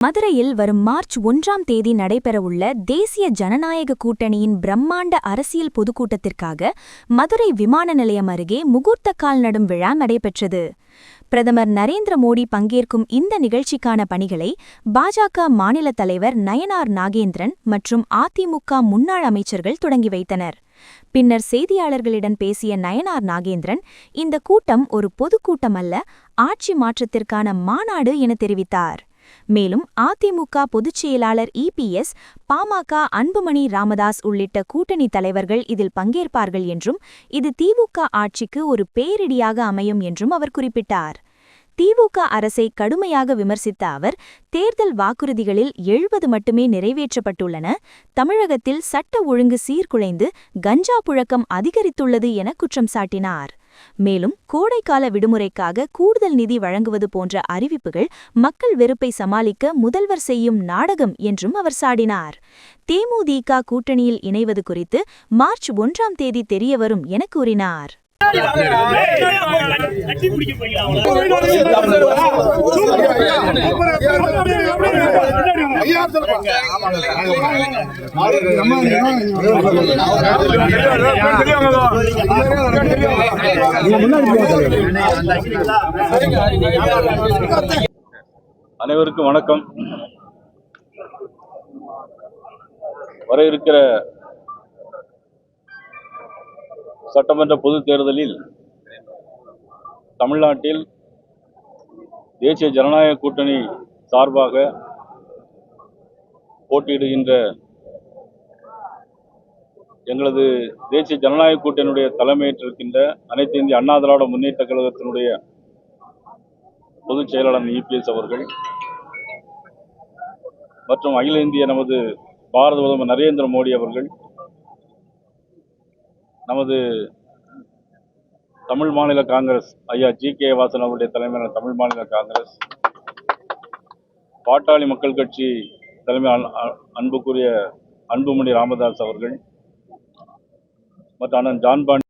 மதுரையில் வரும் மார்ச் 1ஆம் தேதி நடைபெறவுள்ள தேசிய ஜனநாயக கூட்டணியின் பிரம்மாண்ட அரசியல் பொதுக்கூட்டத்திற்காக மதுரை விமான நிலையம் அருகே முகூர்த்த கால் நடும் விழா நடைபெற்றது. பிரதமர் நரேந்திர மோடி பங்கேற்கும் இந்த நிகழ்ச்சிக்கான பணிகளை பாஜக மாநில தலைவர் நயனார் நாகேந்திரன் மற்றும் அதிமுக முன்னாள் அமைச்சர்கள் தொடங்கி வைத்தனர். பின்னர் செய்தியாளர்களிடம் பேசிய நயனார் நாகேந்திரன், இந்த கூட்டம் ஒரு பொதுக்கூட்டம் அல்ல, ஆட்சி மாற்றத்திற்கான மாநாடு என தெரிவித்தார். மேலும் அதிமுக பொதுச் செயலாளர் இபிஎஸ், பாமக அன்புமணி ராமதாஸ் உள்ளிட்ட கூட்டணி தலைவர்கள் இதில் பங்கேற்பார்கள் என்றும் இது திமுக ஆட்சிக்கு ஒரு பேரிடியாக அமையும் என்றும் அவர் குறிப்பிட்டார். திமுக அரசை கடுமையாக விமர்சித்த அவர், தேர்தல் வாக்குறுதிகளில் 70 மட்டுமே நிறைவேற்றப்பட்டுள்ளன, தமிழகத்தில் சட்ட ஒழுங்கு சீர்குலைந்து கஞ்சா புழக்கம் அதிகரித்துள்ளது என குற்றம் சாட்டினார். மேலும் கோடைக்கால விடுமுறைக்காக கூடுதல் நிதி வழங்குவது போன்ற அறிவிப்புகள் மக்கள் வெறுப்பை சமாளிக்க முதல்வர் செய்யும் நாடகம் என்றும் அவர் சாடினார். தேமுதிக கூட்டணியில் இணைவது குறித்து மார்ச் 1ஆம் தேதி தெரியவரும் என கூறினார். அனைவருக்கும் வணக்கம். வர இருக்கிற சட்டமன்ற பொதுத் தேர்தலில் தமிழ்நாட்டில் தேசிய ஜனநாயக கூட்டணி சார்பாக போட்டியிடுகின்ற எங்களது தேசிய ஜனநாயக கூட்டணியுடைய தலைமையேற்றிருக்கின்ற அனைத்து இந்திய அண்ணா திராவிட முன்னேற்ற கழகத்தினுடைய பொதுச் செயலாளர் இபிஎஸ் அவர்கள் மற்றும் அகில இந்திய நமது பாரத பிரதமர் நரேந்திர மோடி அவர்கள், நமது தமிழ் மாநில காங்கிரஸ் ஐயா ஜி.கே. வாசன் அவருடைய தலைமையிலான தமிழ் மாநில காங்கிரஸ், பாட்டாளி மக்கள் கட்சி தலைமை அன்புக்குரிய அன்புமணி ராமதாஸ் அவர்கள் மற்றும் அண்ணன் ஜான் பாண்டி